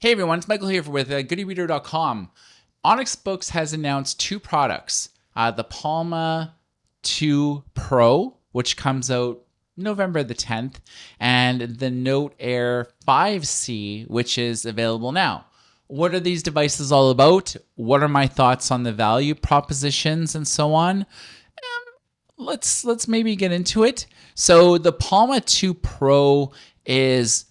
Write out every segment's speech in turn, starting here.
Hey everyone, it's Michael here with goodereader.com. Onyx Boox has announced two products. The Palma 2 Pro, which comes out November the 10th, and the Note Air 5C, which is available now. What are these devices all about? What are my thoughts on the value propositions and so on? Let's maybe get into it. So the Palma 2 Pro is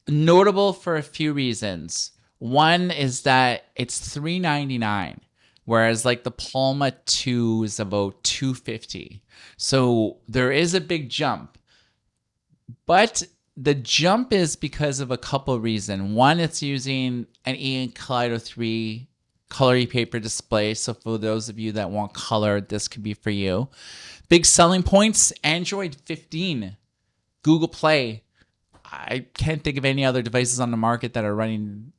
notable for a few reasons. One is that it's $399, whereas like the Palma 2 is about $250. So there is a big jump. But the jump is because of a couple of reasons. One, it's using an eink Kaleido 3 color e-paper display. So for those of you that want color, this could be for you. Big selling points, Android 15, Google Play. I can't think of any other devices on the market that are running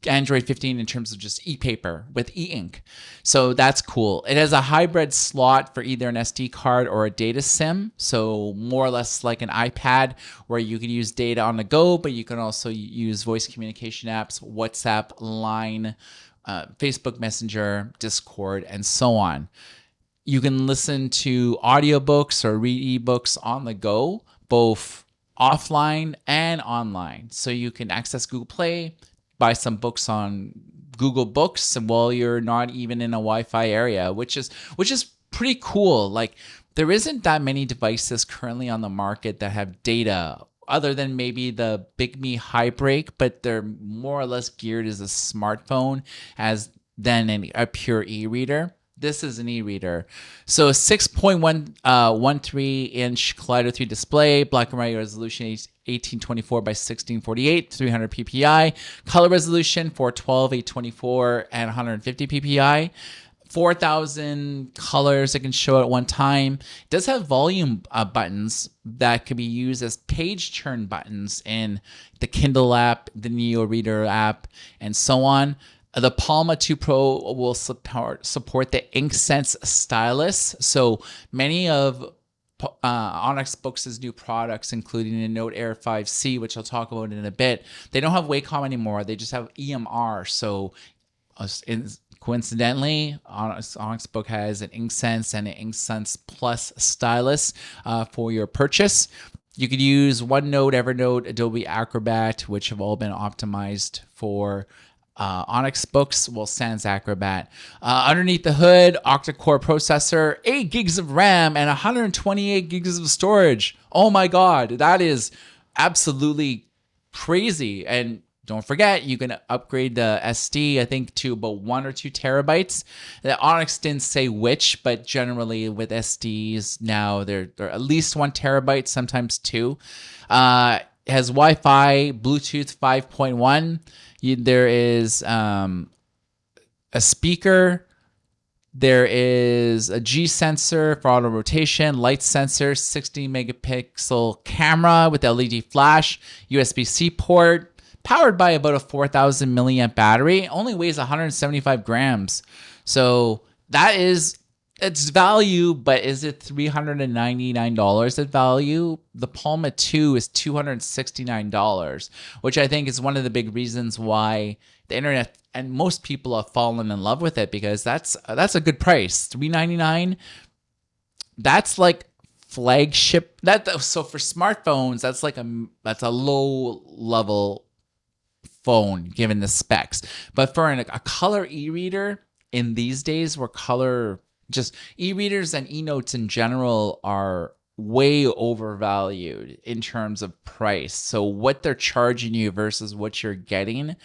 Android 15 in terms of just e-paper with e-ink. So that's cool. It has a hybrid slot for either an SD card or a data SIM. So more or less like an iPad where you can use data on the go, but you can also use voice communication apps, WhatsApp, Line, Facebook Messenger, Discord, and so on. You can listen to audiobooks or read ebooks on the go, both offline and online. So you can access Google Play, buy some books on Google Books while you're not even in a Wi-Fi area, which is pretty cool. Like there isn't that many devices currently on the market that have data other than maybe the bigme Highbreak, but they're more or less geared as a smartphone as than a pure e-reader. This is an e-reader. So a 6.13-inch Kaleido 3 display, black and white resolution 1824 by 1648, 300 ppi. Color resolution 412, 824, and 150 ppi. 4,000 colors it can show at one time. It does have volume buttons that can be used as page turn buttons in the Kindle app, the Neo Reader app, and so on. The Palma 2 Pro will support the Inksense Stylus. So many of Onyx Boox's new products, including the Note Air 5C, which I'll talk about in a bit, they don't have Wacom anymore. They just have EMR. So coincidentally, Onyx Boox has an Inksense and an Inksense Plus Stylus for your purchase. You could use OneNote, Evernote, Adobe Acrobat, which have all been optimized for Onyx Boox, well, sans Acrobat. Underneath the hood, octa-core processor, 8 gigs of RAM, and 128 gigs of storage. Oh my God, that is absolutely crazy. And don't forget, you can upgrade the SD, I think, to about 1 or 2 terabytes. The Onyx didn't say which, but generally with SDs now, they're at least 1 terabyte, sometimes 2. It has Wi-Fi, Bluetooth 5.1. There is a speaker. There is a G sensor for auto rotation, light sensor, 60 megapixel camera with LED flash, USB-C port, powered by about a 4,000 milliamp battery. It only weighs 175 grams. So that is its value, but is it $399 at value? The Palma 2 is $269, which I think is one of the big reasons why the internet and most people have fallen in love with it, because that's a good price. $399. That's like flagship. So for smartphones, that's a low level phone given the specs. But for a color e-reader in these days, where color just e-readers and e-notes in general are way overvalued in terms of price. So what they're charging you versus what you're getting,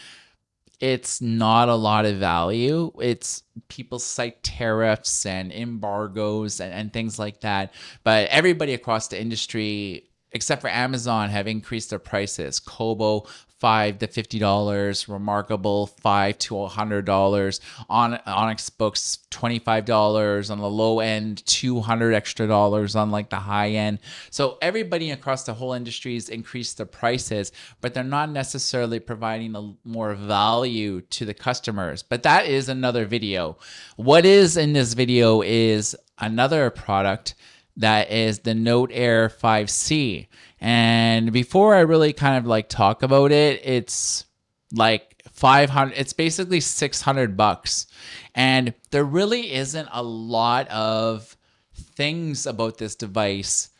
it's not a lot of value. It's people cite tariffs and embargoes and things like that. But everybody across the industry, except for Amazon, have increased their prices. Kobo, $5 to $50, Remarkable $5 to $100, on Onyx Boox $25 on the low end, $200 extra on like the high end. So everybody across the whole industry has increased their prices, but they're not necessarily providing more value to the customers. But that is another video. What is in this video is another product that is the Note Air 5C. And before I really kind of like talk about it, it's like 500. It's basically $600, and there really isn't a lot of things about this device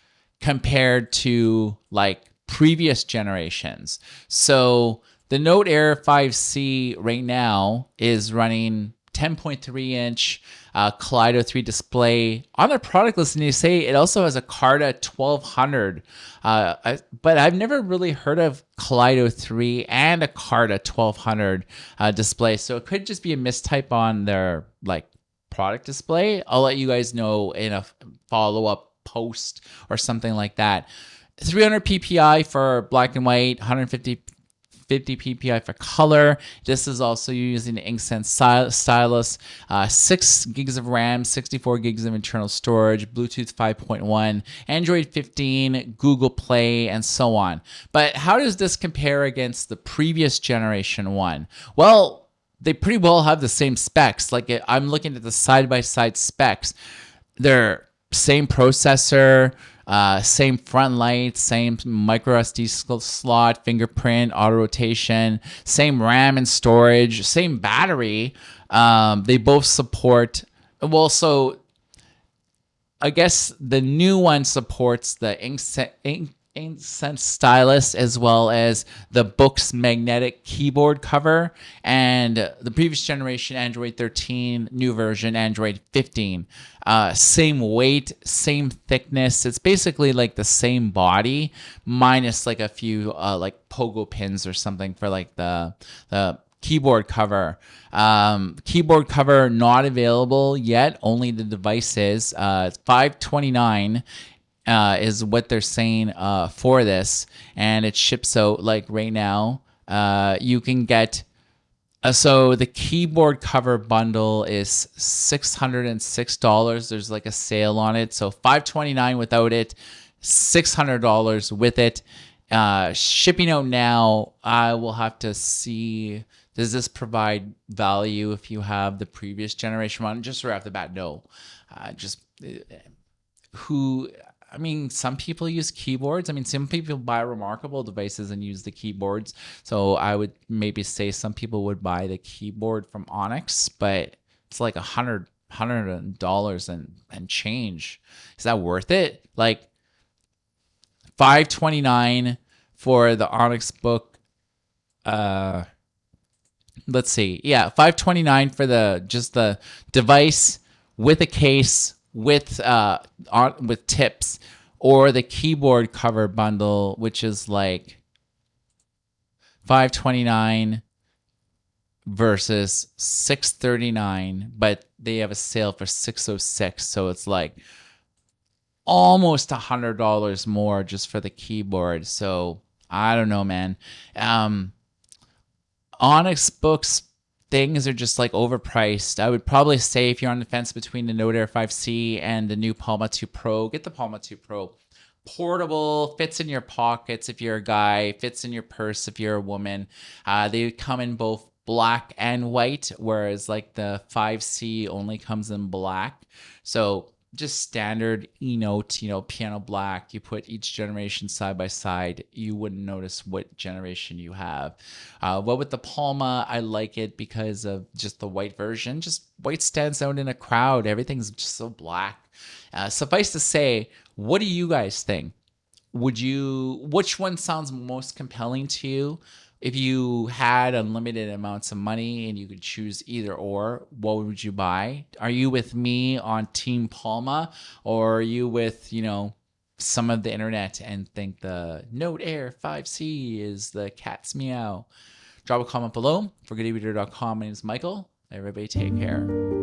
compared to like previous generations. So the Note Air 5C right now is running 10.3 inch Kaleido 3 display. On their product listing, they say it also has a Carta 1200, but I've never really heard of Kaleido 3 and a Carta 1200 display, so it could just be a mistype on their like product display. I'll let you guys know in a follow-up post or something like that. 300 ppi for black and white, 150 ppi for color. This is also using the Inksense Stylus, 6 gigs of RAM, 64 gigs of internal storage, Bluetooth 5.1, Android 15, Google Play, and so on. But how does this compare against the previous generation one? Well, they pretty well have the same specs. Like I'm looking at the side-by-side specs. They're same processor, same front light, same micro SD slot, fingerprint, auto rotation, same RAM and storage, same battery. They both support, well, so I guess the new one supports the Inksense Stylus as well as the Boox magnetic keyboard cover, and the previous generation Android 13, new version Android 15. Same weight, same thickness. It's basically like the same body minus like a few like pogo pins or something for like the keyboard cover. Keyboard cover not available yet, only the devices. $529 is what they're saying for this, and it ships out like right now. You can get so the keyboard cover bundle is $606. There's like a sale on it, so $529 without it, $600 with it. Shipping out now. I will have to see, does this provide value if you have the previous generation one? Just right off the bat, no. I mean, some people use keyboards. I mean, some people buy Remarkable devices and use the keyboards. So I would maybe say some people would buy the keyboard from Onyx, but it's like $100 and change. Is that worth it? Like $529 for the Onyx book. Let's see. Yeah, $529 for just the device with a case, with tips, or the keyboard cover bundle, which is like $529 versus $639, but they have a sale for $606, so it's like almost $100 more just for the keyboard. So I don't know, man. Onyx Boox things are just like overpriced. I would probably say if you're on the fence between the Note Air 5C and the new Palma 2 Pro, get the Palma 2 Pro. Portable, fits in your pockets if you're a guy, fits in your purse if you're a woman. They come in both black and white, whereas like the 5C only comes in black. So just standard E-note, piano black. You put each generation side by side, you wouldn't notice what generation you have. Well, with the Palma, I like it because of just the white version. Just white stands out in a crowd. Everything's just so black. Suffice to say, what do you guys think? Which one sounds most compelling to you? If you had unlimited amounts of money and you could choose either or, what would you buy? Are you with me on Team Palma, or are you with, some of the internet and think the Note Air 5C is the cat's meow? Drop a comment below. For goodereader.com, my name is Michael. Everybody take care.